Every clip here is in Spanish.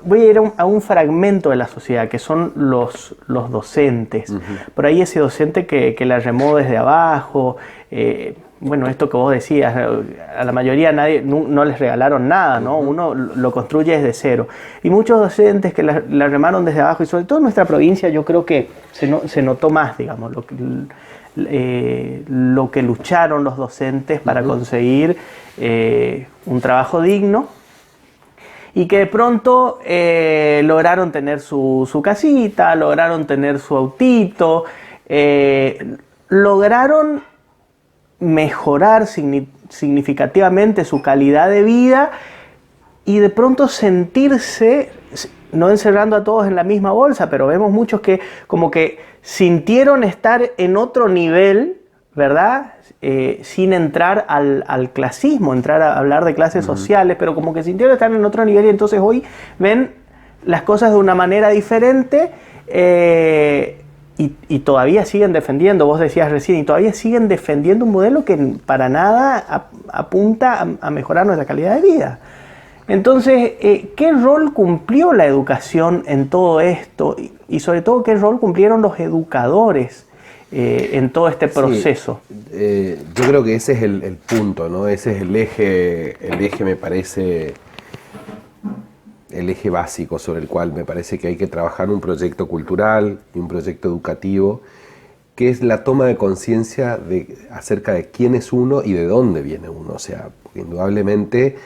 voy a ir a un fragmento de la sociedad, que son los docentes. Por ahí ese docente que la remó desde abajo, bueno, esto que vos decías, a la mayoría no les regalaron nada, ¿no? Uno lo construye desde cero. Y muchos docentes que la remaron desde abajo, y sobre todo en nuestra provincia, yo creo que se notó más, digamos, lo que lucharon los docentes para conseguir un trabajo digno, y que de pronto lograron tener su casita, lograron tener su autito, lograron mejorar significativamente su calidad de vida, y de pronto sentirse, no encerrando a todos en la misma bolsa, pero vemos muchos que como que sintieron estar en otro nivel, ¿verdad? Sin entrar al clasismo, entrar a hablar de clases sociales, pero como que sintieron estar en otro nivel, y entonces hoy ven las cosas de una manera diferente, y todavía siguen defendiendo, vos decías recién, y todavía siguen defendiendo un modelo que para nada apunta a mejorar nuestra calidad de vida. Entonces, ¿qué rol cumplió la educación en todo esto? Y sobre todo, ¿qué rol cumplieron los educadores en todo este proceso? Sí, yo creo que ese es el punto, ¿no? Ese es el eje me parece, el eje básico sobre el cual me parece que hay que trabajar un proyecto cultural y un proyecto educativo, que es la toma de conciencia acerca de quién es uno y de dónde viene uno. O sea, porque indudablemente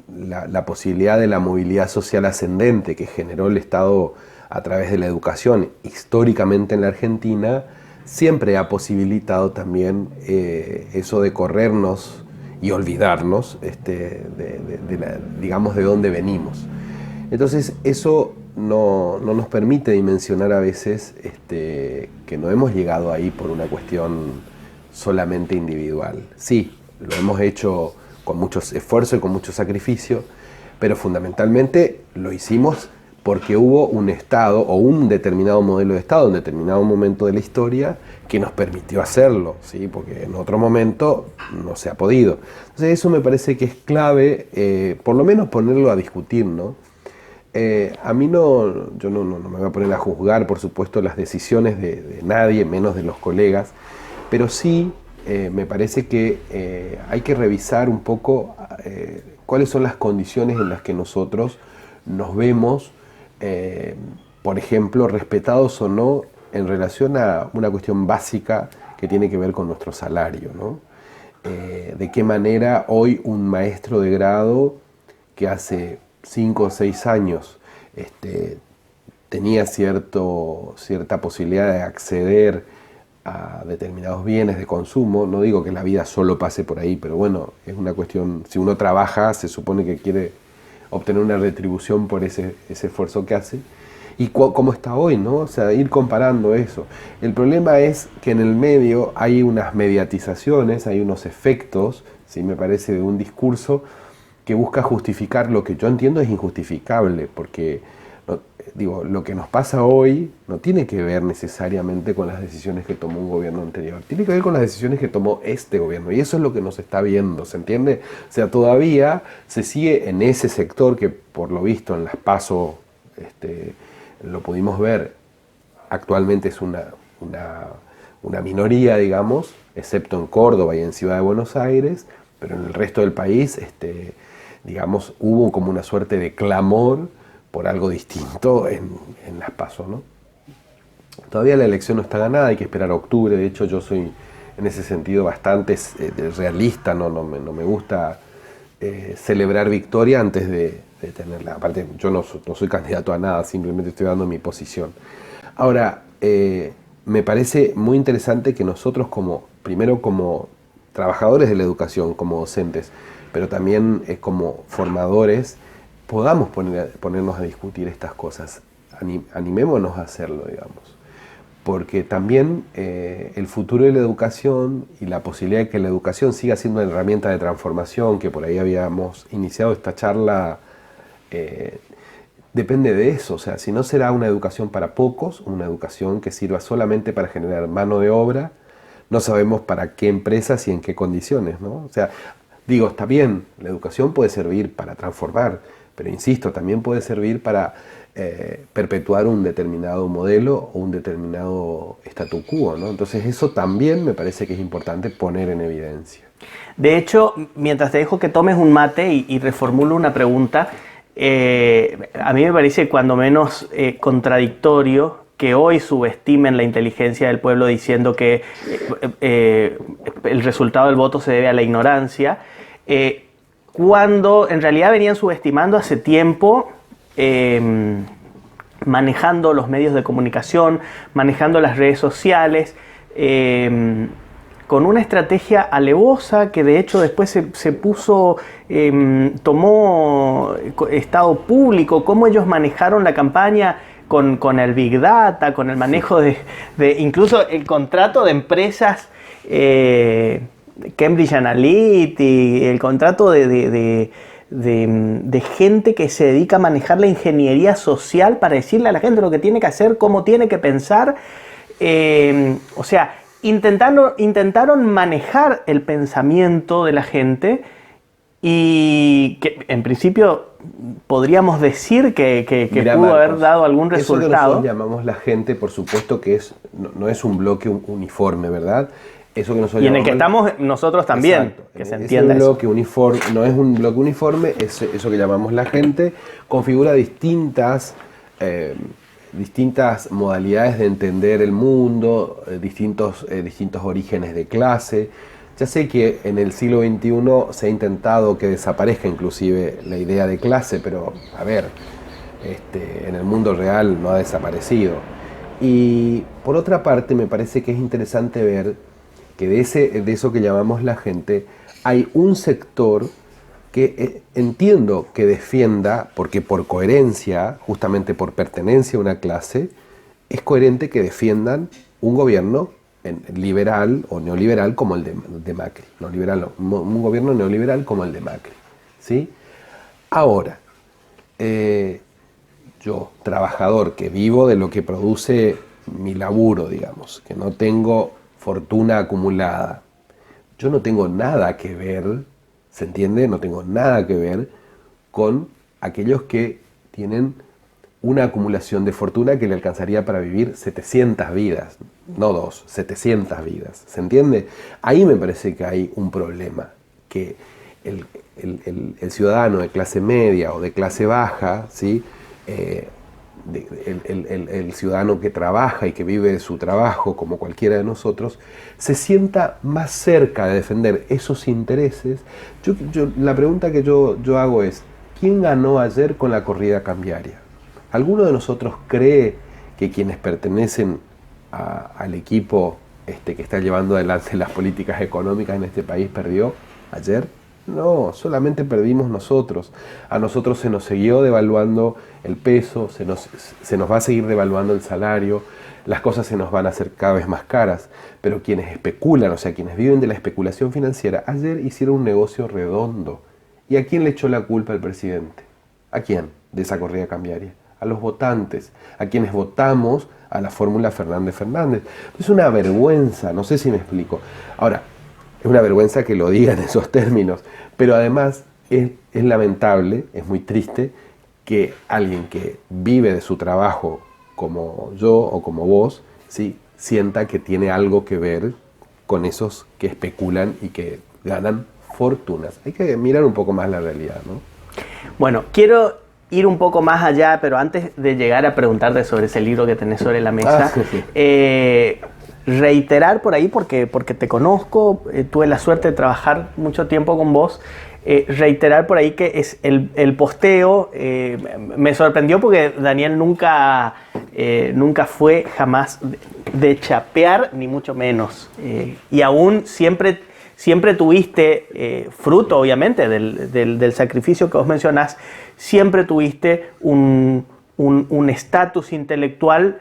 la posibilidad de la movilidad social ascendente que generó el Estado a través de la educación históricamente en la Argentina, siempre ha posibilitado también eso de corrernos y olvidarnos, digamos, de dónde venimos. Entonces eso no nos permite dimensionar a veces que no hemos llegado ahí por una cuestión solamente individual. Sí, lo hemos hecho con mucho esfuerzo y con mucho sacrificio, pero fundamentalmente lo hicimos porque hubo un Estado o un determinado modelo de Estado en determinado momento de la historia que nos permitió hacerlo, ¿sí? Porque en otro momento no se ha podido. Entonces eso me parece que es clave, por lo menos ponerlo a discutir, ¿no? A mí yo no me voy a poner a juzgar, por supuesto, las decisiones de nadie, menos de los colegas, pero sí me parece que hay que revisar un poco cuáles son las condiciones en las que nosotros nos vemos, por ejemplo, respetados o no en relación a una cuestión básica que tiene que ver con nuestro salario, ¿no? De qué manera hoy un maestro de grado que hace 5 o 6 años tenía cierta posibilidad de acceder a determinados bienes de consumo, no digo que la vida solo pase por ahí, pero bueno, es una cuestión, si uno trabaja se supone que quiere obtener una retribución por ese esfuerzo que hace, y cómo está hoy, ¿no? O sea, ir comparando eso. El problema es que en el medio hay unas mediatizaciones, hay unos efectos, ¿sí? Me parece, de un discurso que busca justificar lo que yo entiendo es injustificable, porque lo que nos pasa hoy no tiene que ver necesariamente con las decisiones que tomó un gobierno anterior, tiene que ver con las decisiones que tomó este gobierno, y eso es lo que nos está viendo, ¿se entiende? O sea, todavía se sigue en ese sector que, por lo visto en las PASO, lo pudimos ver, actualmente es una minoría, digamos, excepto en Córdoba y en Ciudad de Buenos Aires, pero en el resto del país, digamos, hubo como una suerte de clamor por algo distinto en las PASO, ¿no? Todavía la elección no está ganada, hay que esperar a octubre. De hecho, yo soy en ese sentido bastante realista, no me gusta celebrar victoria antes de tenerla. Aparte, yo no soy candidato a nada, simplemente estoy dando mi posición. Ahora, me parece muy interesante que nosotros primero como trabajadores de la educación, como docentes, pero también como formadores, podamos ponernos a discutir estas cosas, animémonos a hacerlo, digamos, porque también el futuro de la educación y la posibilidad de que la educación siga siendo una herramienta de transformación, que por ahí habíamos iniciado esta charla, depende de eso. O sea, si no será una educación para pocos, una educación que sirva solamente para generar mano de obra, no sabemos para qué empresas y en qué condiciones, ¿no? O sea, digo, está bien, la educación puede servir para transformar, pero insisto, también puede servir para perpetuar un determinado modelo o un determinado statu quo, ¿no? Entonces eso también me parece que es importante poner en evidencia. De hecho, mientras te dejo que tomes un mate y reformulo una pregunta, a mí me parece cuando menos contradictorio que hoy subestimen la inteligencia del pueblo diciendo que el resultado del voto se debe a la ignorancia, cuando en realidad venían subestimando hace tiempo, manejando los medios de comunicación, manejando las redes sociales, con una estrategia alevosa que de hecho después se puso, tomó estado público, cómo ellos manejaron la campaña con el Big Data, con el manejo de incluso el contrato de empresas, Cambridge Analytica, el contrato de gente que se dedica a manejar la ingeniería social para decirle a la gente lo que tiene que hacer, cómo tiene que pensar. O sea, intentaron manejar el pensamiento de la gente y que en principio podríamos decir que Mirá, pudo Marcos, haber dado algún resultado. Eso que nosotros llamamos la gente, por supuesto que no es un bloque uniforme, ¿verdad? Eso que nosotros y en el que estamos nosotros también, exacto, que se entienda ese eso. bloque uniforme, no es un bloque uniforme, es eso que llamamos la gente, configura distintas modalidades de entender el mundo, distintos orígenes de clase. Ya sé que en el siglo XXI se ha intentado que desaparezca inclusive la idea de clase, pero a ver, en el mundo real no ha desaparecido. Y por otra parte me parece que es interesante ver que de eso que llamamos la gente, hay un sector que entiendo que defienda, porque por coherencia, justamente por pertenencia a una clase, es coherente que defiendan un gobierno liberal o neoliberal como el de Macri. No, liberal no, un gobierno neoliberal como el de Macri, ¿sí? Ahora, yo, trabajador, que vivo de lo que produce mi laburo, digamos, que no tengo fortuna acumulada, yo no tengo nada que ver, ¿se entiende? No tengo nada que ver con aquellos que tienen una acumulación de fortuna que le alcanzaría para vivir 700 vidas, no 2, 700 vidas, ¿se entiende? Ahí me parece que hay un problema, que el ciudadano de clase media o de clase baja, ¿sí? El ciudadano que trabaja y que vive de su trabajo, como cualquiera de nosotros, se sienta más cerca de defender esos intereses. La pregunta que yo hago es, ¿quién ganó ayer con la corrida cambiaria? ¿Alguno de nosotros cree que quienes pertenecen al equipo que está llevando adelante las políticas económicas en este país perdió ayer? No, solamente perdimos nosotros. A nosotros se nos siguió devaluando el peso, se nos va a seguir devaluando el salario, las cosas se nos van a hacer cada vez más caras. Pero quienes especulan, o sea, quienes viven de la especulación financiera, ayer hicieron un negocio redondo. ¿Y a quién le echó la culpa el presidente? ¿A quién de esa corrida cambiaria? A los votantes, a quienes votamos a la fórmula Fernández Fernández. Es una vergüenza, no sé si me explico. Ahora, es una vergüenza que lo diga en esos términos, pero además es lamentable, es muy triste que alguien que vive de su trabajo como yo o como vos, ¿sí? Sienta que tiene algo que ver con esos que especulan y que ganan fortunas. Hay que mirar un poco más la realidad, ¿no? Bueno, quiero ir un poco más allá, pero antes de llegar a preguntarte sobre ese libro que tenés sobre la mesa, reiterar por ahí, porque te conozco, tuve la suerte de trabajar mucho tiempo con vos, reiterar por ahí que es el posteo, me sorprendió porque Daniel nunca fue jamás de chapear, ni mucho menos, y aún siempre tuviste, fruto obviamente del sacrificio que vos mencionás, siempre tuviste un estatus intelectual,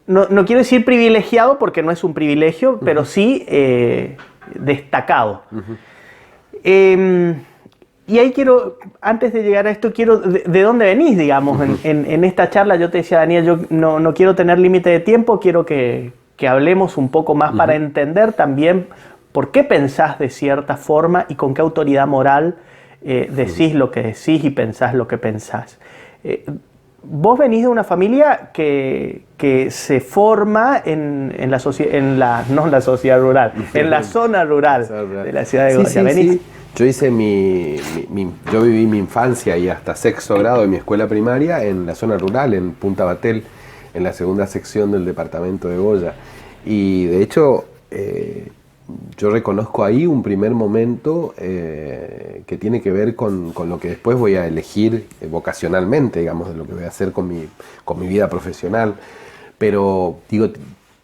no quiero decir privilegiado porque no es un privilegio, pero sí destacado. Y ahí quiero, antes de llegar a esto, quiero de dónde venís, digamos. En esta charla yo te decía, Daniel, yo no quiero tener límite de tiempo, quiero que hablemos un poco más para entender también por qué pensás de cierta forma y con qué autoridad moral decís lo que decís y pensás lo que pensás. Vos venís de una familia que se forma en la sociedad rural, en la zona rural de la ciudad de Goya. Sí. Yo hice yo viví mi infancia y hasta sexto grado de mi escuela primaria en la zona rural, en Punta Batel, en la segunda sección del departamento de Goya. Y de hecho, yo reconozco ahí un primer momento que tiene que ver con lo que después voy a elegir vocacionalmente, digamos, de lo que voy a hacer con mi vida profesional. Pero digo,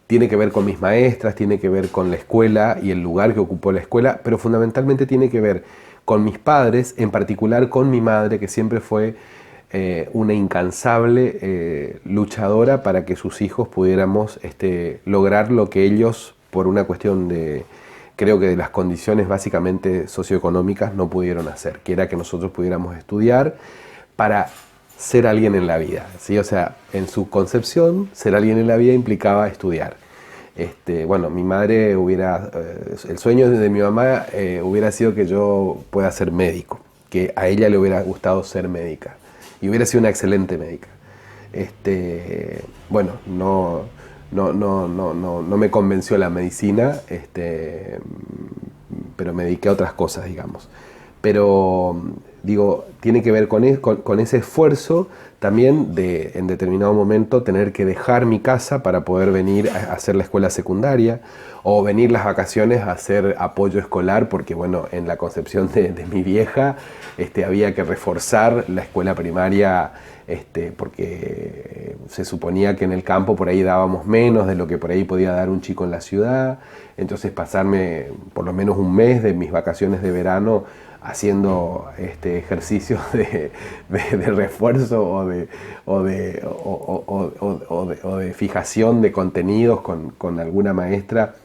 tiene que ver con mis maestras, tiene que ver con la escuela y el lugar que ocupó la escuela, pero fundamentalmente tiene que ver con mis padres, en particular con mi madre, que siempre fue una incansable luchadora para que sus hijos pudiéramos lograr lo que ellos, por una cuestión creo que de las condiciones básicamente socioeconómicas, no pudieron hacer, que era que nosotros pudiéramos estudiar para ser alguien en la vida, ¿sí? O sea, en su concepción, ser alguien en la vida implicaba estudiar. Bueno, mi madre el sueño de mi mamá hubiera sido que yo pueda ser médico, que a ella le hubiera gustado ser médica y hubiera sido una excelente médica. Bueno, no me convenció la medicina, pero me dediqué a otras cosas, digamos. Pero digo, tiene que ver con ese esfuerzo también de en determinado momento tener que dejar mi casa para poder venir a hacer la escuela secundaria o venir las vacaciones a hacer apoyo escolar, porque bueno, en la concepción de mi vieja había que reforzar la escuela primaria, porque se suponía que en el campo por ahí dábamos menos de lo que por ahí podía dar un chico en la ciudad. Entonces pasarme por lo menos un mes de mis vacaciones de verano haciendo ejercicios de refuerzo o de fijación de contenidos con alguna maestra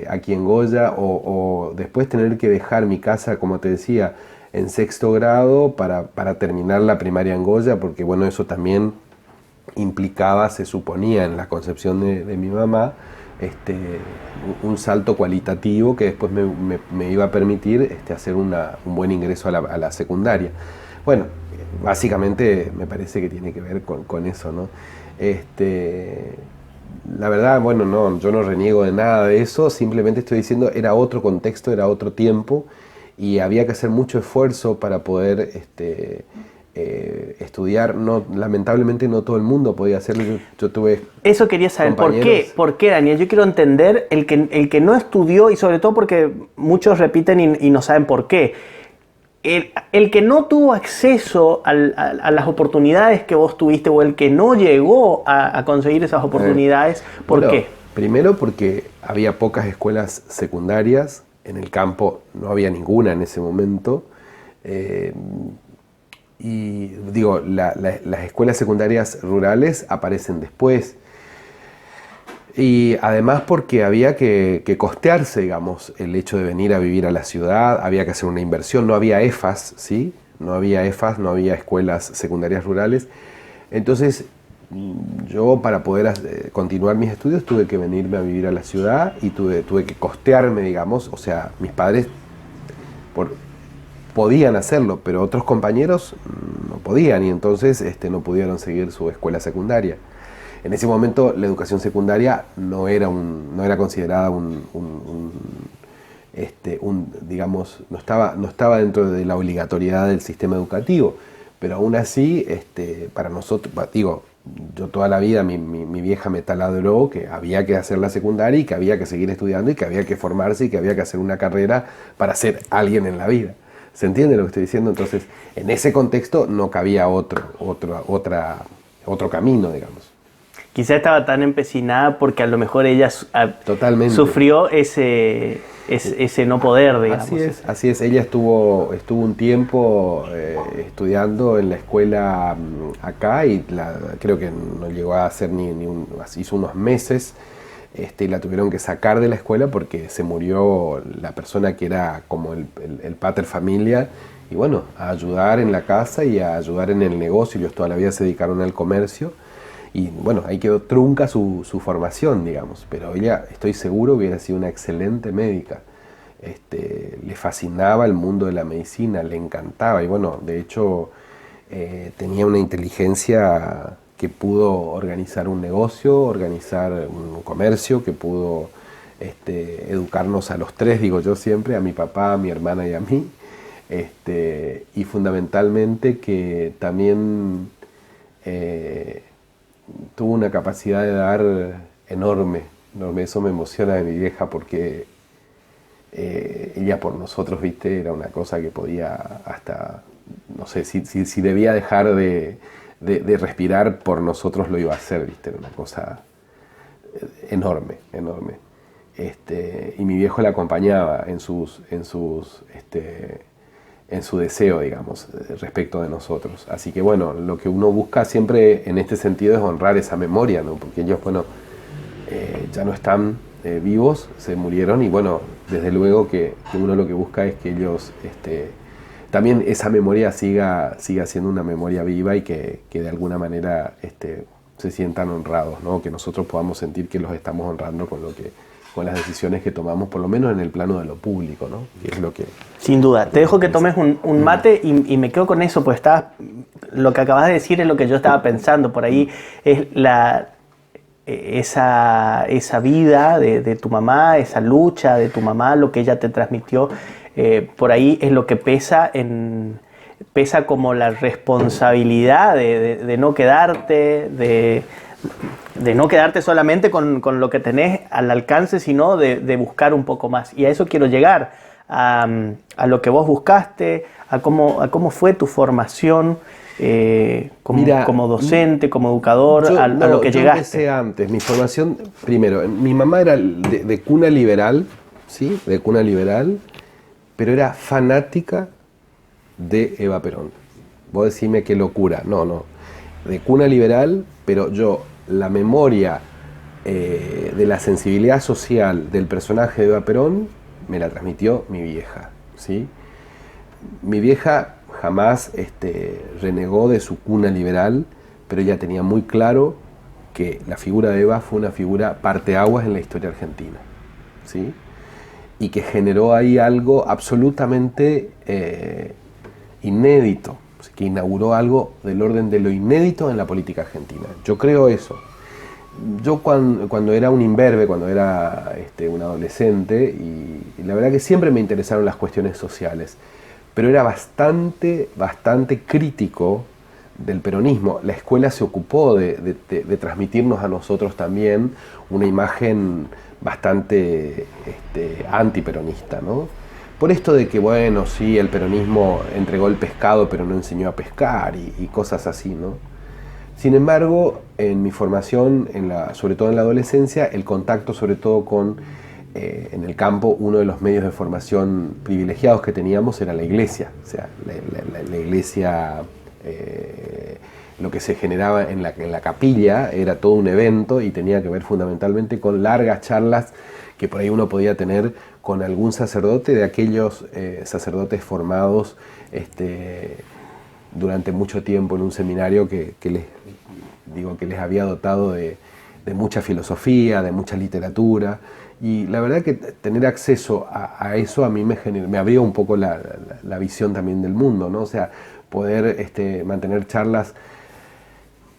aquí en Goya, o después tener que dejar mi casa, como te decía, en sexto grado para terminar la primaria en Goya, porque bueno, eso también implicaba, se suponía en la concepción de mi mamá, un salto cualitativo que después me iba a permitir hacer un buen ingreso a la secundaria. Bueno, básicamente me parece que tiene que ver con eso, ¿no? La verdad, bueno, no, yo no reniego de nada de eso, simplemente estoy diciendo, era otro contexto, era otro tiempo, y había que hacer mucho esfuerzo para poder estudiar. No, lamentablemente no todo el mundo podía hacerlo. Yo tuve eso quería saber, ¿por qué, Daniel? Yo quiero entender el que no estudió, y sobre todo porque muchos repiten y no saben por qué. El que no tuvo acceso a las oportunidades que vos tuviste, o el que no llegó a conseguir esas oportunidades, ¿por qué? Primero porque había pocas escuelas secundarias, en el campo no había ninguna en ese momento, y digo, las escuelas secundarias rurales aparecen después. Y además porque había que costearse, digamos, el hecho de venir a vivir a la ciudad, había que hacer una inversión, no había EFAS, ¿sí? No había EFAS, no había escuelas secundarias rurales. Entonces, yo para poder continuar mis estudios tuve que venirme a vivir a la ciudad y tuve que costearme, digamos. O sea, mis padres podían hacerlo, pero otros compañeros no podían, y entonces no pudieron seguir su escuela secundaria. En ese momento la educación secundaria no era considerada digamos, no estaba dentro de la obligatoriedad del sistema educativo, pero aún así, para nosotros, digo, yo toda la vida mi vieja me taladró que había que hacer la secundaria y que había que seguir estudiando y que había que formarse y que había que hacer una carrera para ser alguien en la vida. ¿Se entiende lo que estoy diciendo? Entonces, en ese contexto no cabía otro camino, digamos. Quizá estaba tan empecinada porque a lo mejor ella Totalmente sufrió ese no poder, digamos. Así es. Ella estuvo un tiempo estudiando en la escuela acá, y creo que no llegó a hacer hizo unos meses, y la tuvieron que sacar de la escuela porque se murió la persona que era como el pater familia, y bueno, a ayudar en la casa y a ayudar en el negocio. Ellos toda la vida se dedicaron al comercio. Y bueno, ahí quedó trunca su formación, digamos, pero ella, estoy seguro, hubiera sido una excelente médica. le fascinaba el mundo de la medicina, le encantaba y bueno, de hecho tenía una inteligencia que pudo organizar un negocio, organizar un comercio, que pudo educarnos a los tres, digo yo siempre, a mi papá, a mi hermana y a mí, y fundamentalmente que también tuvo una capacidad de dar enorme, enorme. Eso me emociona de mi vieja porque ella por nosotros, viste, era una cosa que podía hasta, no sé, si debía dejar de respirar por nosotros lo iba a hacer, viste, era una cosa enorme, enorme. Y mi viejo la acompañaba en su deseo, digamos, respecto de nosotros. Así que bueno, lo que uno busca siempre en este sentido es honrar esa memoria, ¿no? Porque ellos, bueno, ya no están vivos, se murieron y bueno, desde luego que uno lo que busca es que ellos también esa memoria siga siendo una memoria viva y que de alguna manera se sientan honrados, ¿no? Que nosotros podamos sentir que los estamos honrando con las decisiones que tomamos, por lo menos en el plano de lo público, ¿no? Que es lo que... Sin duda. Te dejo que tomes un mate y me quedo con eso, pues lo que acabas de decir es lo que yo estaba pensando. Por ahí es esa vida de tu mamá, esa lucha de tu mamá, lo que ella te transmitió, por ahí es lo que pesa como la responsabilidad de no quedarte, de no quedarte solamente con lo que tenés al alcance, sino de buscar un poco más. Y a eso quiero llegar, a lo que vos buscaste, a cómo fue tu formación como docente, como educador, a lo que yo llegaste. Empecé antes, mi formación, primero, mi mamá era de cuna liberal, ¿sí? De cuna liberal, pero era fanática de Eva Perón. Vos decime qué locura, no, de cuna liberal, pero la memoria de la sensibilidad social del personaje de Eva Perón me la transmitió mi vieja, ¿sí? Mi vieja jamás renegó de su cuna liberal, pero ella tenía muy claro que la figura de Eva fue una figura parteaguas en la historia argentina, ¿sí? Y que generó ahí algo absolutamente inédito, que inauguró algo del orden de lo inédito en la política argentina. Yo creo eso. Yo cuando era un imberbe, cuando era un adolescente, y la verdad que siempre me interesaron las cuestiones sociales, pero era bastante crítico del peronismo. La escuela se ocupó de transmitirnos a nosotros también una imagen bastante antiperonista, ¿no? Por esto de que, bueno, sí, el peronismo entregó el pescado pero no enseñó a pescar y cosas así, ¿no? Sin embargo, en mi formación, sobre todo en la adolescencia, el contacto sobre todo con, en el campo, uno de los medios de formación privilegiados que teníamos era la iglesia. O sea, la iglesia, lo que se generaba en la capilla era todo un evento y tenía que ver fundamentalmente con largas charlas que por ahí uno podía tener con algún sacerdote, de aquellos sacerdotes formados durante mucho tiempo en un seminario que les había dotado de mucha filosofía, de mucha literatura, y la verdad que tener acceso a eso a mí me abrió un poco la visión también del mundo, ¿no? O sea, poder mantener charlas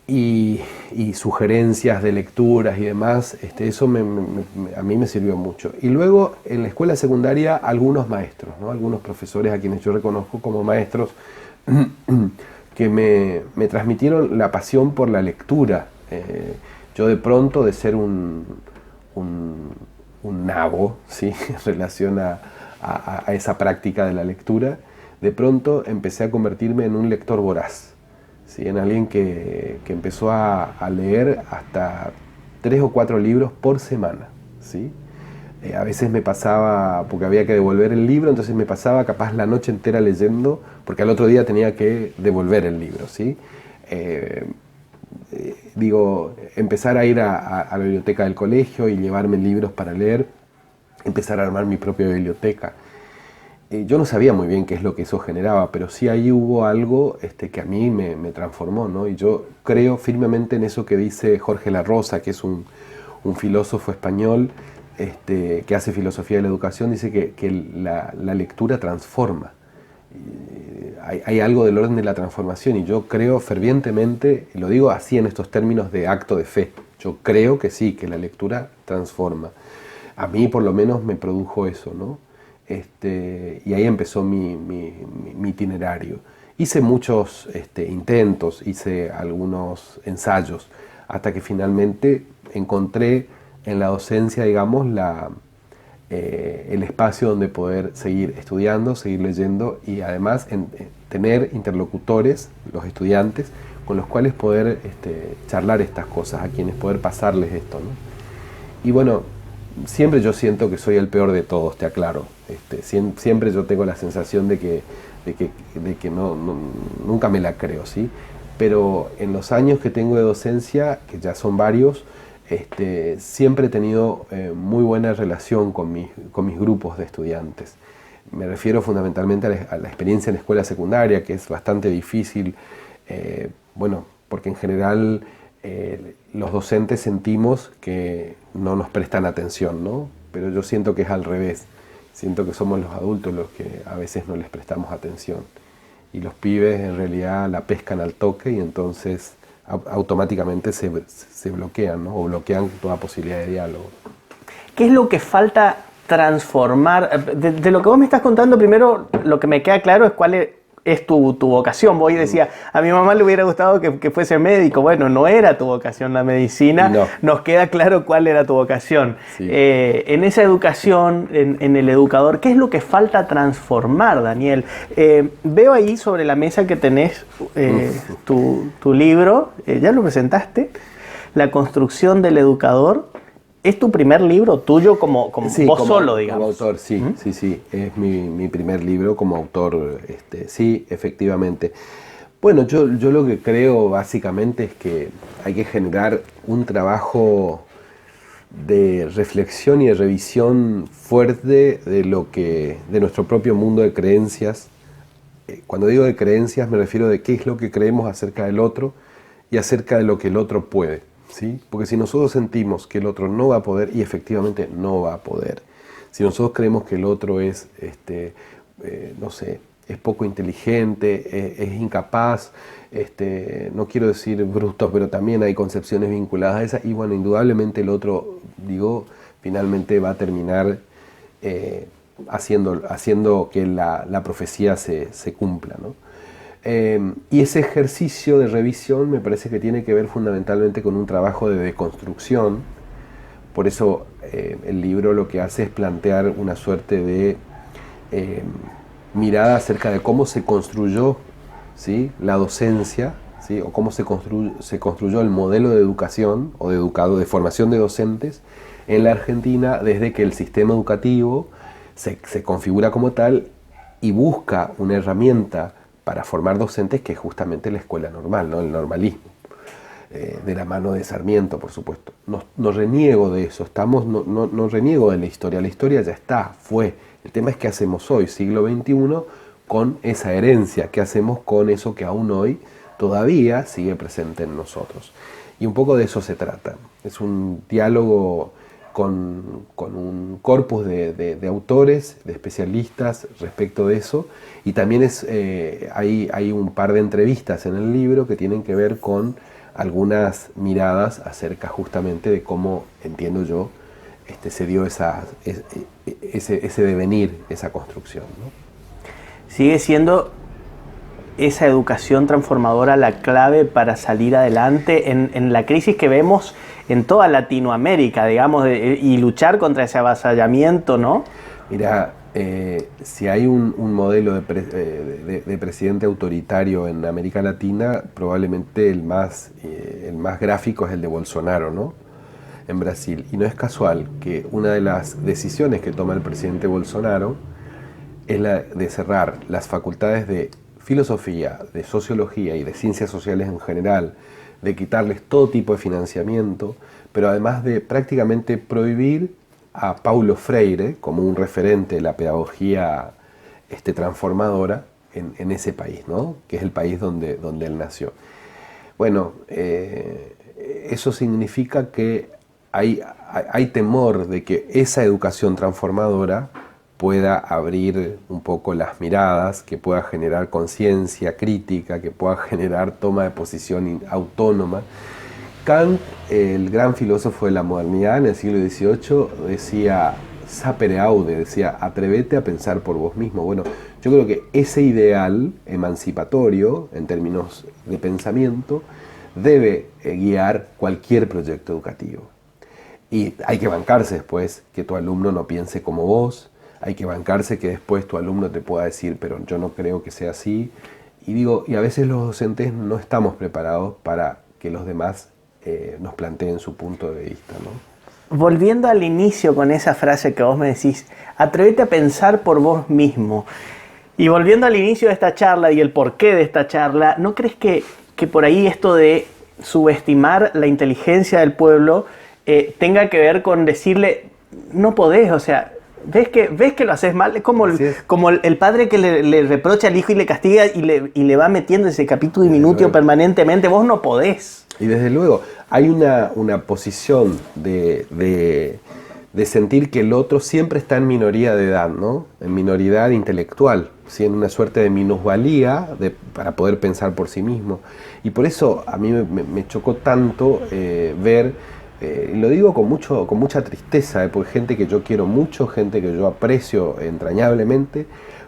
y sugerencias de lecturas y demás, eso a mí me sirvió mucho. Y luego en la escuela secundaria algunos maestros, ¿no? Algunos profesores a quienes yo reconozco como maestros que me transmitieron la pasión por la lectura. Yo de pronto, de ser un nabo, ¿sí? En relación a esa práctica de la lectura, de pronto empecé a convertirme en un lector voraz, ¿sí? En alguien que empezó a leer hasta 3 o 4 libros por semana, ¿sí? A veces me pasaba, porque había que devolver el libro, entonces me pasaba capaz la noche entera leyendo, porque al otro día tenía que devolver el libro, ¿sí? Empezar a ir a la biblioteca del colegio y llevarme libros para leer, empezar a armar mi propia biblioteca. Yo no sabía muy bien qué es lo que eso generaba, pero sí ahí hubo algo que a mí me transformó, ¿no? Y yo creo firmemente en eso que dice Jorge La Rosa, que es un filósofo español, que hace filosofía de la educación, dice que la lectura transforma. Hay algo del orden de la transformación y yo creo fervientemente, y lo digo así en estos términos de acto de fe, yo creo que sí, que la lectura transforma. A mí por lo menos me produjo eso, ¿no? Y ahí empezó mi itinerario. Hice muchos intentos, hice algunos ensayos, hasta que finalmente encontré en la docencia, digamos, el espacio donde poder seguir estudiando, seguir leyendo y además tener interlocutores, los estudiantes, con los cuales poder charlar estas cosas, a quienes poder pasarles esto, ¿no? Y bueno, siempre yo siento que soy el peor de todos, te aclaro. Siempre yo tengo la sensación de que nunca me la creo, ¿sí? Pero en los años que tengo de docencia, que ya son varios, siempre he tenido muy buena relación con mis grupos de estudiantes. Me refiero fundamentalmente a la experiencia en la escuela secundaria, que es bastante difícil, bueno, porque en general los docentes sentimos que no nos prestan atención, ¿no? Pero yo siento que es al revés. Siento que somos los adultos los que a veces no les prestamos atención. Y los pibes en realidad la pescan al toque y entonces automáticamente se bloquean, ¿no? O bloquean toda posibilidad de diálogo. ¿Qué es lo que falta transformar? De lo que vos me estás contando, primero lo que me queda claro es cuál es tu vocación. Vos decía, a mi mamá le hubiera gustado que fuese médico. Bueno, no era tu vocación la medicina. No. Nos queda claro cuál era tu vocación. Sí. En esa educación, en el educador, ¿qué es lo que falta transformar, Daniel? Veo ahí sobre la mesa que tenés tu libro, ya lo presentaste, La construcción del educador. ¿Es tu primer libro tuyo sí, vos solo, digamos? Como autor, sí, sí. Es mi primer libro como autor, sí, efectivamente. Bueno, yo lo que creo básicamente es que hay que generar un trabajo de reflexión y de revisión fuerte de nuestro propio mundo de creencias. Cuando digo de creencias me refiero de qué es lo que creemos acerca del otro y acerca de lo que el otro puede. ¿Sí? Porque si nosotros sentimos que el otro no va a poder, y efectivamente no va a poder, si nosotros creemos que el otro es, no sé, es poco inteligente, es incapaz, no quiero decir bruto, pero también hay concepciones vinculadas a esa, y bueno, indudablemente el otro, finalmente va a terminar haciendo que la profecía se cumpla, ¿no? Y ese ejercicio de revisión me parece que tiene que ver fundamentalmente con un trabajo de deconstrucción. Por eso el libro lo que hace es plantear una suerte de mirada acerca de cómo se construyó, ¿sí?, la docencia, ¿sí?, o cómo se construyó el modelo de educación o de formación de docentes en la Argentina desde que el sistema educativo se configura como tal y busca una herramienta para formar docentes, que es justamente la escuela normal, ¿no? El normalismo, de la mano de Sarmiento, por supuesto. No reniego de eso, no reniego de la historia ya está, fue. El tema es qué hacemos hoy, siglo XXI, con esa herencia, qué hacemos con eso que aún hoy todavía sigue presente en nosotros. Y un poco de eso se trata. Es un diálogo con un corpus de autores, de especialistas respecto de eso, y también hay un par de entrevistas en el libro que tienen que ver con algunas miradas acerca justamente de cómo, entiendo yo, se dio ese devenir, esa construcción, ¿no? Sigue siendo esa educación transformadora la clave para salir adelante en la crisis que vemos en toda Latinoamérica, digamos, y luchar contra ese avasallamiento, ¿no? Mira, si hay un modelo de presidente autoritario en América Latina, probablemente el más gráfico es el de Bolsonaro, ¿no?, en Brasil. Y no es casual que una de las decisiones que toma el presidente Bolsonaro es la de cerrar las facultades de filosofía, de sociología y de ciencias sociales en general, de quitarles todo tipo de financiamiento, pero además de prácticamente prohibir a Paulo Freire como un referente de la pedagogía transformadora en ese país, ¿no?, que es el país donde él nació. Bueno, eso significa que hay temor de que esa educación transformadora pueda abrir un poco las miradas, que pueda generar conciencia crítica, que pueda generar toma de posición autónoma. Kant, el gran filósofo de la modernidad en el siglo XVIII, decía sapere aude, decía atrévete a pensar por vos mismo. Bueno, yo creo que ese ideal emancipatorio en términos de pensamiento debe guiar cualquier proyecto educativo. Y hay que bancarse después que tu alumno no piense como vos, hay que bancarse que después tu alumno te pueda decir, pero yo no creo que sea así. Y a veces los docentes no estamos preparados para que los demás nos planteen su punto de vista, ¿no? Volviendo al inicio con esa frase que vos me decís, atrévete a pensar por vos mismo. Y volviendo al inicio de esta charla y el porqué de esta charla, ¿no crees que por ahí esto de subestimar la inteligencia del pueblo tenga que ver con decirle, no podés, o sea, ves que lo haces mal? Es como el padre que le reprocha al hijo y le castiga y le va metiendo ese capítulo diminutivo permanentemente, vos no podés. Y desde luego, hay una posición de sentir que el otro siempre está en minoría de edad, ¿no? En minoridad intelectual, ¿sí? En una suerte de minusvalía para poder pensar por sí mismo. Y por eso a mí me chocó tanto ver, y lo digo con mucha tristeza, porque gente que yo quiero mucho, gente que yo aprecio entrañablemente,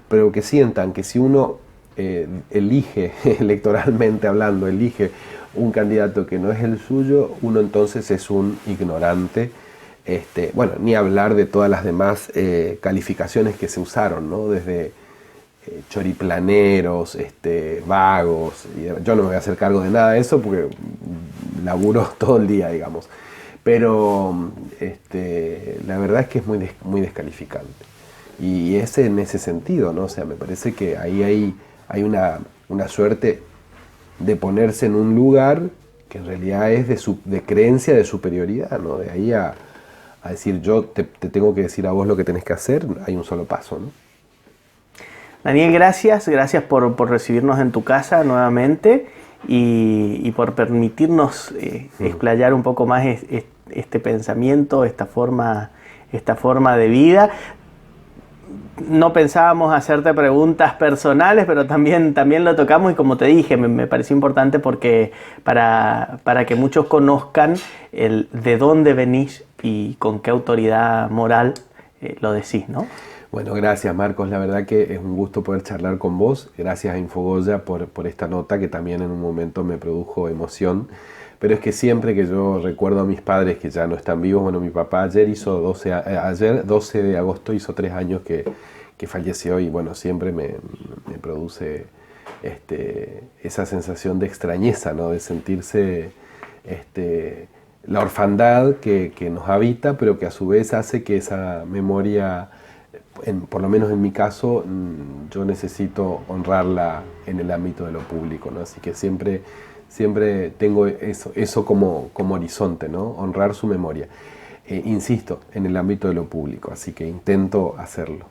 pero que sientan que si uno elige, electoralmente hablando, elige un candidato que no es el suyo, uno entonces es un ignorante. Bueno, ni hablar de todas las demás calificaciones que se usaron, ¿no? Desde choriplaneros, vagos. Yo no me voy a hacer cargo de nada de eso porque laburo todo el día, digamos. Pero la verdad es que es muy descalificante. Y es en ese sentido, ¿no? O sea, me parece que ahí hay una suerte de ponerse en un lugar que en realidad es de creencia de superioridad, ¿no? De ahí a decir yo te tengo que decir a vos lo que tenés que hacer, hay un solo paso, ¿no? Daniel, gracias por recibirnos en tu casa nuevamente y por permitirnos explayar un poco más este pensamiento, esta forma de vida. No pensábamos hacerte preguntas personales, pero también lo tocamos y como te dije, me pareció importante porque para que muchos conozcan de dónde venís y con qué autoridad moral lo decís, ¿no? Bueno, gracias Marcos, la verdad que es un gusto poder charlar con vos. Gracias a Infogoya por esta nota que también en un momento me produjo emoción. Pero es que siempre que yo recuerdo a mis padres que ya no están vivos, bueno, mi papá ayer 12 de agosto, hizo 3 años que falleció y bueno, siempre me produce esa sensación de extrañeza, ¿no? De sentirse la orfandad que nos habita, pero que a su vez hace que esa memoria, por lo menos en mi caso, yo necesito honrarla en el ámbito de lo público, ¿no? Así que siempre tengo eso como horizonte, ¿no? Honrar su memoria. Insisto, en el ámbito de lo público, así que intento hacerlo.